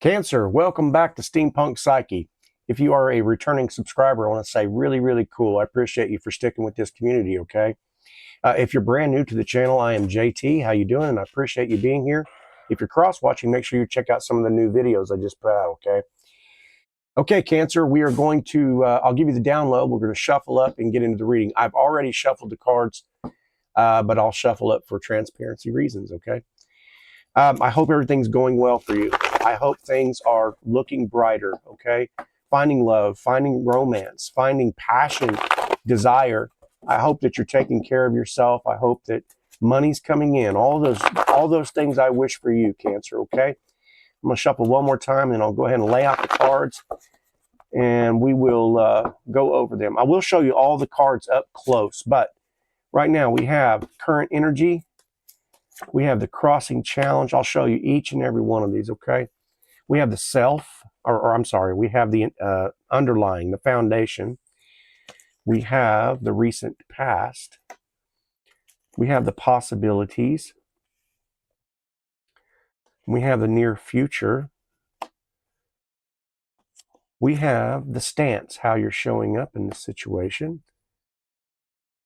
Cancer, welcome back to Steampunk Psyche. If you are a returning subscriber, I want to say really cool. I appreciate you for sticking with this community, okay? If you're brand new to the channel, I am JT. How you doing? And I appreciate you being here. If you're cross-watching, make sure you check out some of the new videos I just put out, okay? Okay, Cancer, we are going to, I'll give you the download. We're going to shuffle up and get into the reading. I've already shuffled the cards, but I'll shuffle up for transparency reasons, okay? I hope everything's going well for you. I hope things are looking brighter, okay? Finding love, finding romance, finding passion, desire. I hope that you're taking care of yourself. I hope that money's coming in. All those things I wish for you, Cancer, okay? I'm going to shuffle one more time, and I'll go ahead and lay out the cards, and we will go over them. I will show you all the cards up close, but right now we have current energy. We have the crossing challenge. I'll show you each and every one of these, okay? We have the self, or I'm sorry, we have the underlying, the foundation. We have the recent past. We have the possibilities. We have the near future. We have the stance, how you're showing up in this situation.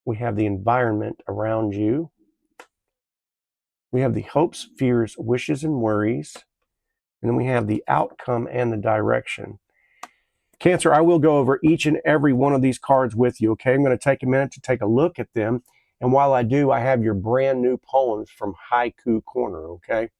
We have the environment around you. We have the hopes, fears, wishes, and worries. And then we have the outcome and the direction. Cancer, I will go over each and every one of these cards with you, okay? I'm going to take a minute to take a look at them. And while I do, I have your brand new poems from Haiku Corner, okay?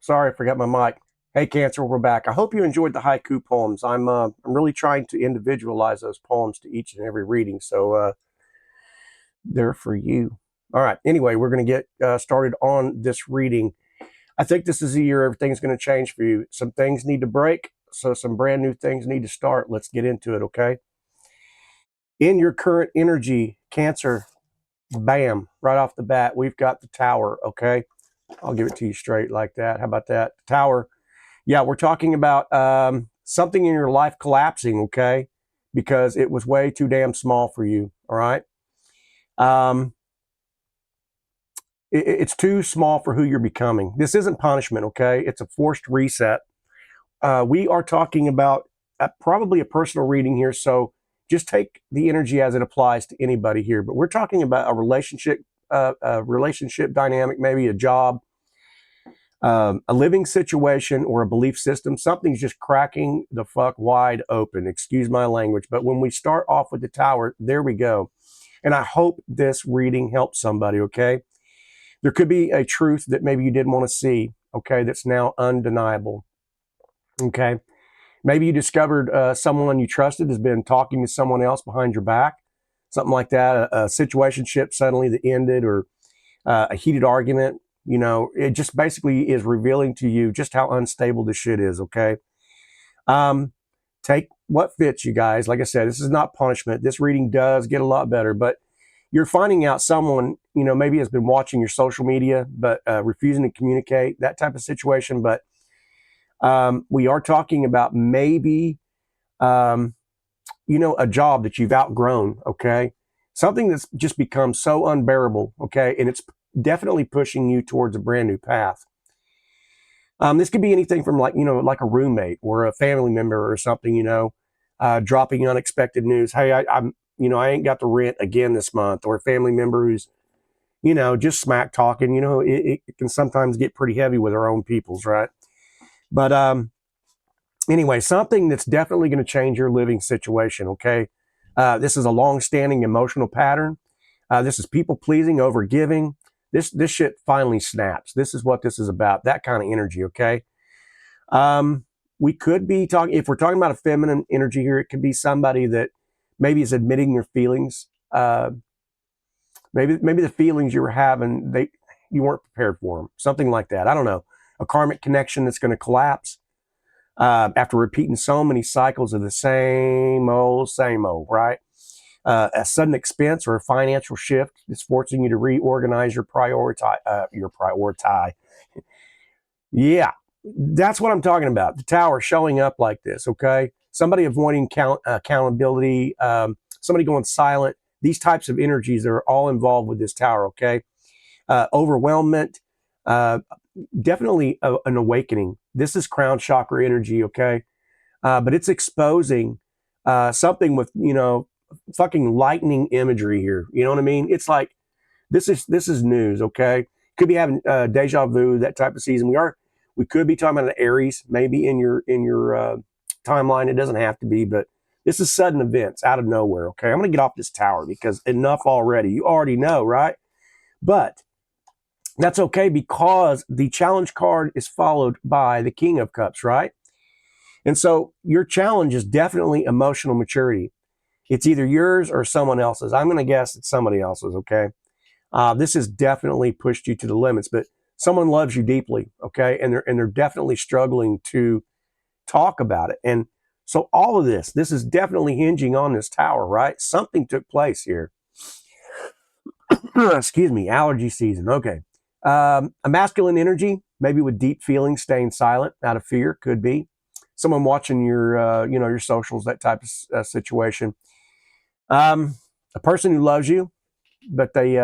Sorry, I forgot my mic. Hey, Cancer, we're back. I hope you enjoyed the haiku poems. I'm really trying to individualize those poems to each and every reading, so they're for you. All right. Anyway, we're going to get started on this reading. I think this is the year everything's going to change for you. Some things need to break, so some brand new things need to start. Let's get into it, okay? In your current energy, Cancer, bam, right off the bat, we've got the Tower, okay? I'll give it to you straight like that. How about that? Tower. Yeah, we're talking about something in your life collapsing, okay? Because it was way too damn small for you, all right? It's too small for who you're becoming. This isn't punishment, okay? It's a forced reset. We are talking about probably a personal reading here, so just take the energy as it applies to anybody here. But we're talking about a relationship dynamic, maybe a job, a living situation, or a belief system. Something's just cracking the fuck wide open. Excuse my language. But when we start off with the Tower, there we go. And I hope this reading helps somebody, okay? There could be a truth that maybe you didn't want to see, okay, that's now undeniable, okay? Maybe you discovered someone you trusted has been talking to someone else behind your back, something like that, a situationship suddenly that ended, or a heated argument. You know, it just basically is revealing to you just how unstable this shit is, okay? Take what fits, you guys. Like I said, this is not punishment. This reading does get a lot better, but you're finding out someone, you know, maybe has been watching your social media, but refusing to communicate, that type of situation. But we are talking about maybe, you know, a job that you've outgrown, okay? Something that's just become so unbearable, okay? And it's definitely pushing you towards a brand new path. This could be anything from, like, you know, like a roommate or a family member or something, you know, dropping unexpected news. Hey, you know, I ain't got the rent again this month, or a family member who's, you know, just smack talking. You know, it can sometimes get pretty heavy with our own peoples, right? But anyway, something that's definitely going to change your living situation, okay? This is a long-standing emotional pattern. This is people pleasing, over giving. This shit finally snaps. This is what this is about. That kind of energy, okay? We could be talking, if we're talking about a feminine energy here, it could be somebody that maybe is admitting their feelings. Maybe the feelings you were having, you weren't prepared for them. Something like that. I don't know. A karmic connection that's going to collapse after repeating so many cycles of the same old, right? A sudden expense or a financial shift is forcing you to reorganize your prioritize. Yeah, that's what I'm talking about. The tower showing up like this, okay? Somebody avoiding accountability, somebody going silent. These types of energies are all involved with this tower, okay? Overwhelmment, definitely an awakening. This is crown chakra energy, okay? But it's exposing something with, you know, fucking lightning imagery here. You know what I mean? It's like, this is news, okay? Could be having deja vu, that type of season. We could be talking about an Aries, maybe in your timeline. It doesn't have to be, but this is sudden events out of nowhere, okay? I'm going to get off this tower because enough already. You already know, right? But that's okay, because the challenge card is followed by the King of Cups, right? And so your challenge is definitely emotional maturity. It's either yours or someone else's. I'm going to guess it's somebody else's, okay? This has definitely pushed you to the limits, but someone loves you deeply, okay? And they're definitely struggling to talk about it. And so all of this is definitely hinging on this tower, right? Something took place here. Excuse me, allergy season. Okay. A masculine energy, maybe with deep feelings, staying silent out of fear, could be. Someone watching your, you know, your socials, that type of situation. A person who loves you, but they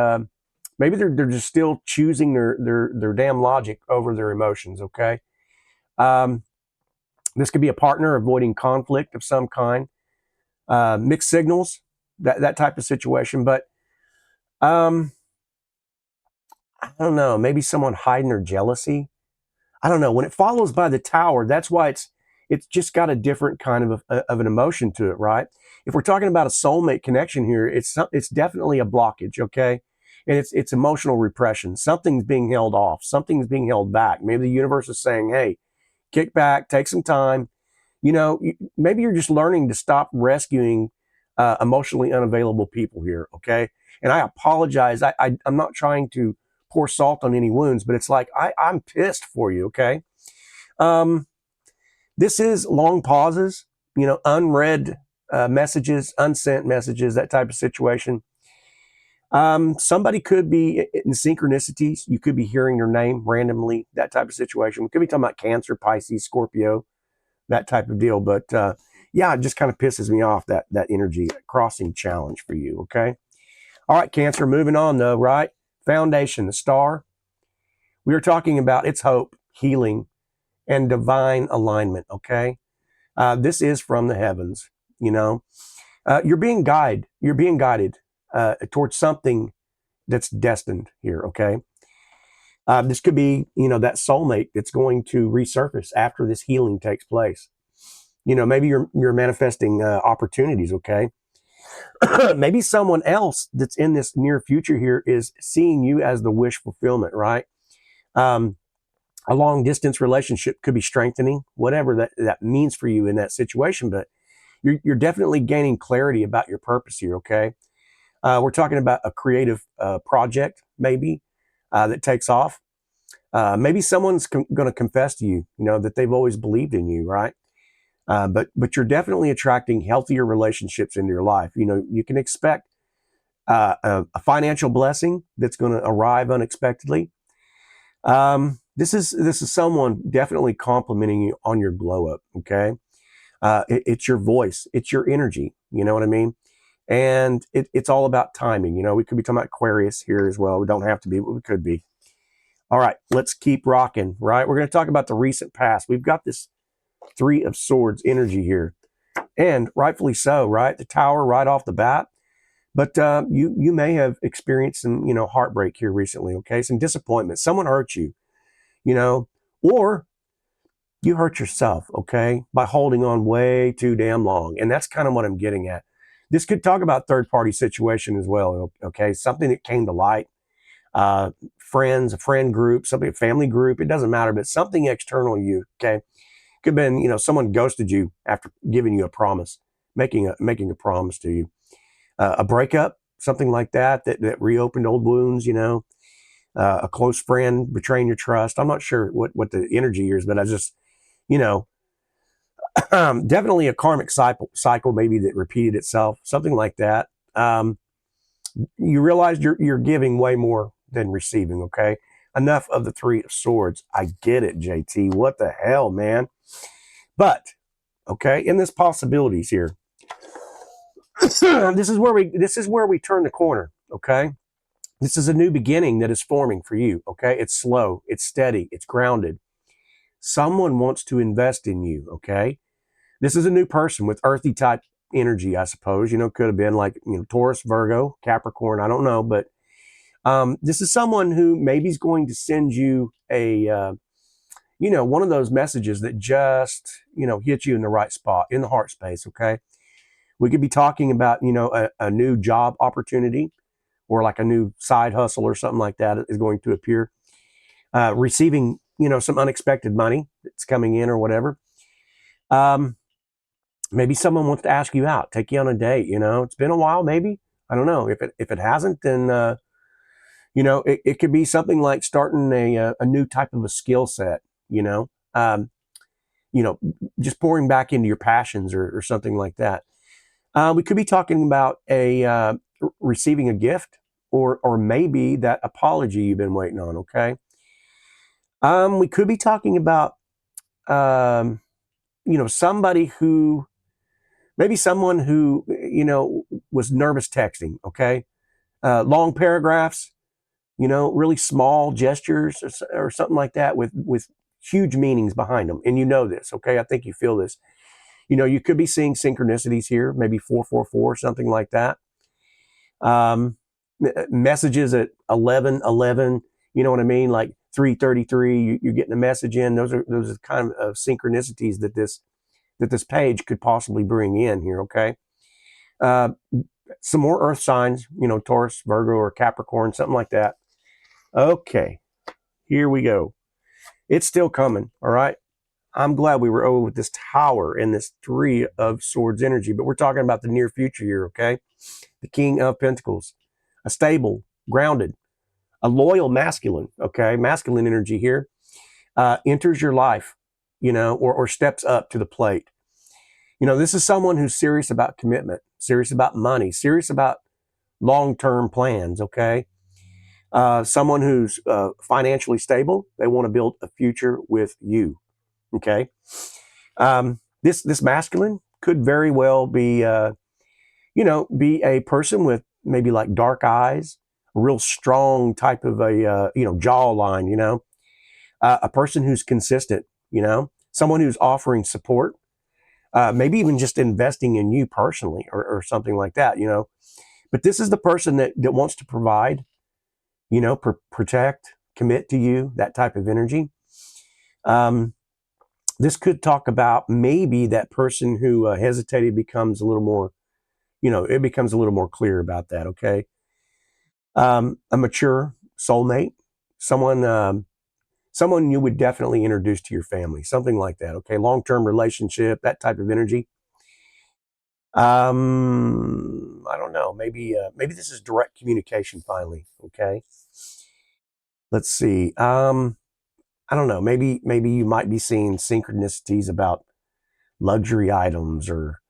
maybe they're just still choosing their damn logic over their emotions. Okay, this could be a partner avoiding conflict of some kind, mixed signals, that type of situation. But I don't know, maybe someone hiding their jealousy. I don't know. When it follows by the tower, that's why it's just got a different kind of an emotion to it, right? If we're talking about a soulmate connection here, it's definitely a blockage, okay? And it's emotional repression. Something's being held off. Something's being held back. Maybe the universe is saying, "Hey, kick back, take some time." You know, maybe you're just learning to stop rescuing emotionally unavailable people here, okay? And I apologize. I'm not trying to pour salt on any wounds, but it's like I'm pissed for you, okay? This is long pauses, you know, unread messages, unsent messages, that type of situation. Somebody could be in synchronicities. You could be hearing their name randomly, that type of situation. We could be talking about Cancer, Pisces, Scorpio, that type of deal. But yeah, it just kind of pisses me off, that energy crossing challenge for you, okay? All right, Cancer, moving on though, right? Foundation, the star. We are talking about its hope, healing, and divine alignment, okay? This is from the heavens, you know. You're being guided. You're being guided towards something that's destined here, okay? This could be, you know, that soulmate that's going to resurface after this healing takes place. You know, maybe you're manifesting opportunities, okay? Maybe someone else that's in this near future here is seeing you as the wish fulfillment, right? A long distance relationship could be strengthening, whatever that means for you in that situation. But you're definitely gaining clarity about your purpose here, okay? We're talking about a creative project, maybe, that takes off. Maybe someone's going to confess to you, you know, that they've always believed in you, right? But you're definitely attracting healthier relationships into your life. You know, you can expect a financial blessing that's going to arrive unexpectedly. This is someone definitely complimenting you on your glow up. Okay, it's your voice, it's your energy. You know what I mean? And it's all about timing. You know, we could be talking about Aquarius here as well. We don't have to be, but we could be. All right, let's keep rocking. Right, we're going to talk about the recent past. We've got this Three of Swords energy here, and rightfully so. Right, the Tower right off the bat. But you may have experienced some, heartbreak here recently, okay? Some disappointment. Someone hurt you, or you hurt yourself, okay, by holding on way too damn long. And that's kind of what I'm getting at. This could talk about third party situation as well, okay? Something that came to light, friends, a friend group, something, a family group, it doesn't matter, but something external to you, okay? Could have been, someone ghosted you after giving you a promise, making a promise to you. A breakup, something like that reopened old wounds, a close friend betraying your trust. I'm not sure what the energy is, but I just, you know, definitely a karmic cycle maybe that repeated itself, something like that. You realize you're giving way more than receiving. Okay, enough of the Three of Swords. I get it, JT. What the hell, man? But okay, in this possibilities here, this is where we turn the corner. Okay, this is a new beginning that is forming for you. Okay, it's slow, it's steady, it's grounded. Someone wants to invest in you. Okay, this is a new person with earthy type energy, I suppose. Could have been like, Taurus, Virgo, Capricorn. I don't know. But this is someone who maybe is going to send you one of those messages that just, hit you in the right spot, in the heart space. Okay. We could be talking about, a new job opportunity or like a new side hustle or something like that is going to appear. Receiving, some unexpected money that's coming in or whatever. Maybe someone wants to ask you out, take you on a date. It's been a while. Maybe, I don't know. If it hasn't, then it could be something like starting a new type of a skill set. Um, just pouring back into your passions or something like that. We could be talking about receiving a gift or maybe that apology you've been waiting on. Okay. We could be talking about somebody who. Maybe someone who, was nervous texting, okay? Long paragraphs, really small gestures or something like that with huge meanings behind them. And this, okay? I think you feel this. You could be seeing synchronicities here, maybe 444, something like that. Messages at 11:11, you know what I mean? Like 3:33, you're getting a message in. Those are kind of synchronicities that this page could possibly bring in here, okay? Some more earth signs, Taurus, Virgo, or Capricorn, something like that. Okay, here we go. It's still coming, all right? I'm glad we were over with this Tower and this Three of Swords energy, but we're talking about the near future here, okay? The King of Pentacles, a stable, grounded, a loyal masculine, okay? Masculine energy here enters your life, or steps up to the plate. This is someone who's serious about commitment, serious about money, serious about long-term plans, okay? Someone who's financially stable. They want to build a future with you, okay? This masculine could very well be, be a person with maybe like dark eyes, a real strong type of a, jawline, a person who's consistent, someone who's offering support, maybe even just investing in you personally or something like that, But this is the person that wants to provide, protect, commit to you, that type of energy. This could talk about maybe that person who hesitated becomes a little more, it becomes a little more clear about that, okay? A mature soulmate, someone you would definitely introduce to your family, something like that, okay? Long-term relationship, that type of energy. I don't know. Maybe this is direct communication finally. Okay. Let's see. I don't know. Maybe you might be seeing synchronicities about luxury items or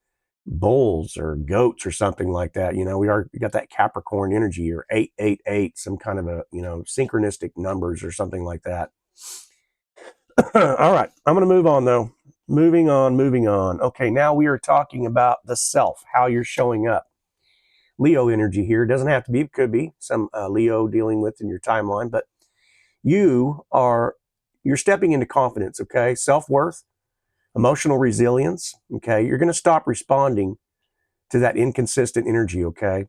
bulls or goats or something like that. We got that Capricorn energy or 888, some kind of a, synchronistic numbers or something like that. All right. I'm going to move on though. Moving on. Okay. Now we are talking about the self, how you're showing up. Leo energy here. Doesn't have to be, it could be some Leo dealing with in your timeline, but you're stepping into confidence, okay? Self-worth, emotional resilience, okay? You're going to stop responding to that inconsistent energy, okay?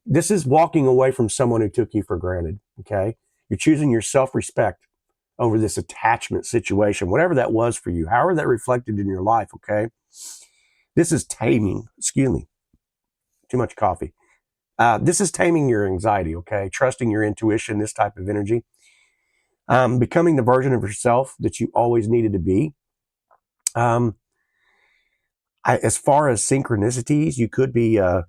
This is walking away from someone who took you for granted. Okay. You're choosing your self-respect over this attachment situation, whatever that was for you, however that reflected in your life. Okay. This is taming, excuse me, too much coffee. This is taming your anxiety. Okay. Trusting your intuition, this type of energy, becoming the version of yourself that you always needed to be. As far as synchronicities, you could be, I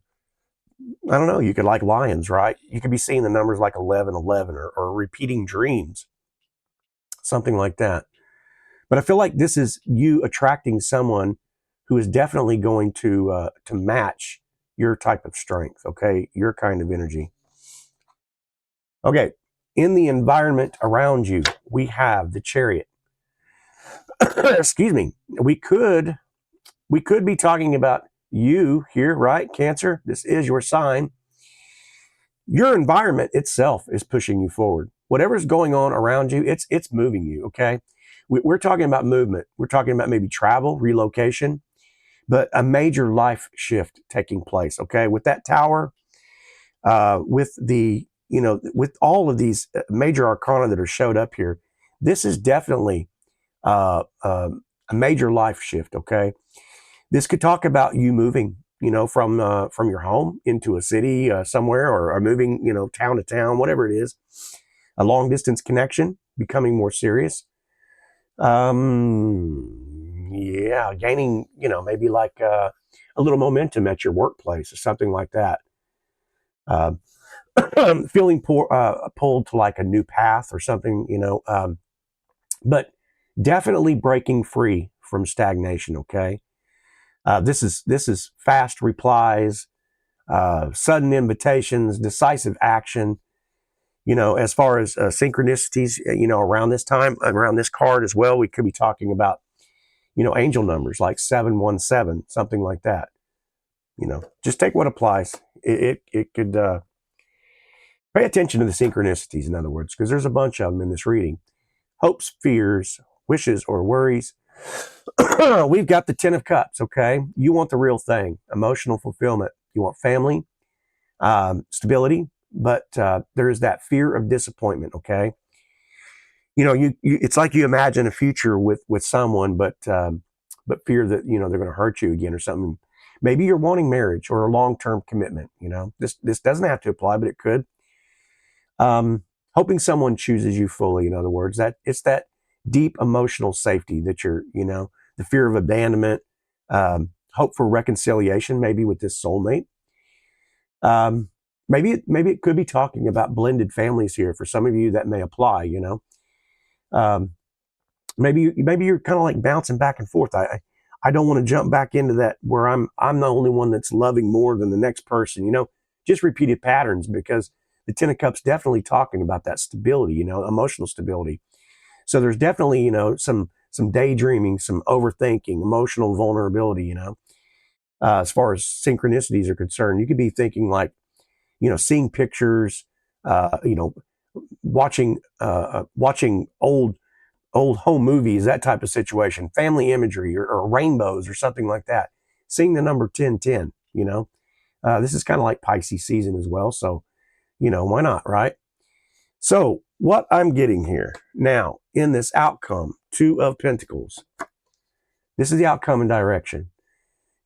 don't know, you could like lions, right? You could be seeing the numbers like 1111 or repeating dreams, something like that. But I feel like this is you attracting someone who is definitely going to match your type of strength, okay? Your kind of energy. Okay, in the environment around you, we have the Chariot. Excuse me. We could be talking about you here, right? Cancer, this is your sign. Your environment itself is pushing you forward. Whatever's going on around you, it's moving you, okay? We're talking about movement. We're talking about maybe travel, relocation, but a major life shift taking place, okay? With that tower, with with all of these major arcana that are showed up here, this is definitely a major life shift, okay? This could talk about you moving, from your home into a city somewhere, or moving, town to town, whatever it is. A long distance connection becoming more serious. Yeah, gaining, maybe like a little momentum at your workplace or something like that. Uh, feeling pulled to like a new path or something, but definitely breaking free from stagnation. Okay. This is fast replies, sudden invitations, decisive action. As far as synchronicities, around this time, around this card as well, we could be talking about, angel numbers like 717, something like that. Just take what applies. It could pay attention to the synchronicities, in other words, because there's a bunch of them in this reading. Hopes, fears, wishes, or worries. We've got the 10 of Cups, okay? You want the real thing, emotional fulfillment. You want family, stability, but there is that fear of disappointment, okay? It's like you imagine a future with someone, but fear that, they're going to hurt you again or something. Maybe you're wanting marriage or a long-term commitment, This doesn't have to apply, but it could. Hoping someone chooses you fully, in other words, that it's that deep emotional safety that you're, the fear of abandonment, hope for reconciliation, maybe with this soulmate. Maybe it could be talking about blended families here. For some of you, that may apply. Maybe you're kind of like bouncing back and forth. I don't want to jump back into that where I'm the only one that's loving more than the next person. Just repeated patterns, because the 10 of Cups definitely talking about that stability. Emotional stability. So there's definitely some daydreaming, some overthinking, emotional vulnerability. As far as synchronicities are concerned, you could be thinking like, seeing pictures, watching old home movies, that type of situation, family imagery, or rainbows or something like that. Seeing the number 1010, this is kind of like Pisces season as well. So, why not, right? So what I'm getting here now in this outcome, 2 of Pentacles, this is the outcome and direction.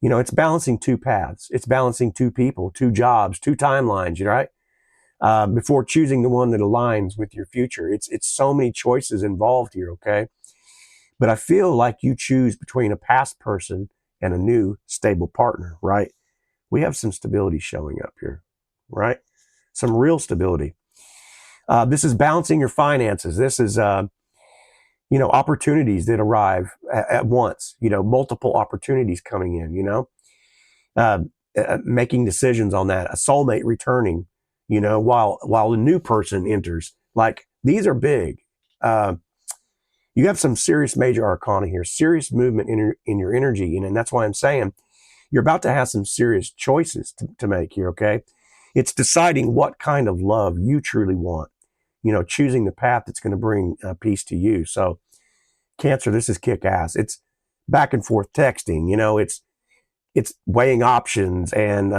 It's balancing 2 paths. It's balancing 2 people, 2 jobs, 2 timelines, right? Before choosing the one that aligns with your future. It's so many choices involved here, okay? But I feel like you choose between a past person and a new stable partner, right? We have some stability showing up here, right? Some real stability. This is balancing your finances. This is, opportunities that arrive at once, multiple opportunities coming in, uh, making decisions on that, a soulmate returning, while the new person enters. Like, these are big. You have some serious major arcana here, serious movement in your energy. And that's why I'm saying you're about to have some serious choices to make here, okay? It's deciding what kind of love you truly want, choosing the path that's going to bring peace to you. So, Cancer, this is kick ass. It's back and forth texting, it's weighing options and,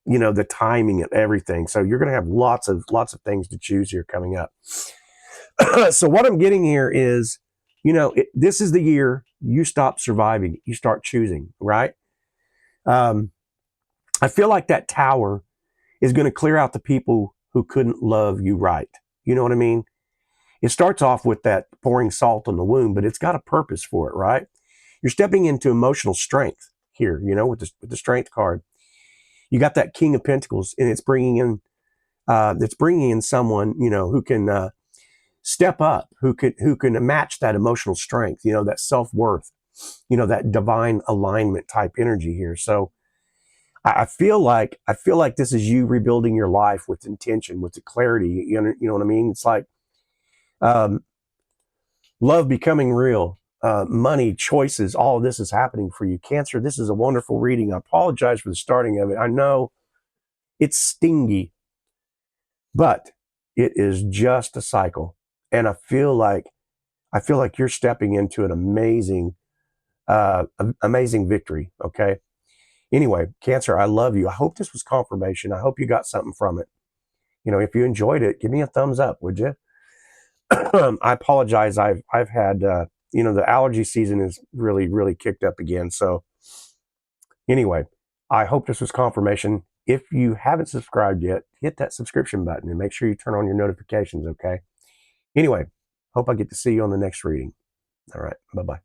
the timing of everything. So you're going to have lots of things to choose here coming up. So what I'm getting here is, this is the year you stop surviving, you start choosing, right? I feel like that tower is going to clear out the people who couldn't love you right. You know what I mean? It starts off with that pouring salt on the wound, but it's got a purpose for it, right? You're stepping into emotional strength here, with the strength card. You got that King of Pentacles, and it's bringing in someone, who can step up, who can match that emotional strength, that self-worth, that divine alignment type energy here. So I feel like this is you rebuilding your life with intention, with the clarity. You know what I mean? It's like love becoming real, money, choices, all of this is happening for you. Cancer, this is a wonderful reading. I apologize for the starting of it. I know it's stingy, but it is just a cycle. And I feel like you're stepping into an amazing victory. Okay. Anyway, Cancer, I love you. I hope this was confirmation. I hope you got something from it. If you enjoyed it, give me a thumbs up, would you? I apologize. I've had, the allergy season is really, really kicked up again. So anyway, I hope this was confirmation. If you haven't subscribed yet, hit that subscription button and make sure you turn on your notifications. Okay. Anyway, hope I get to see you on the next reading. All right. Bye-bye.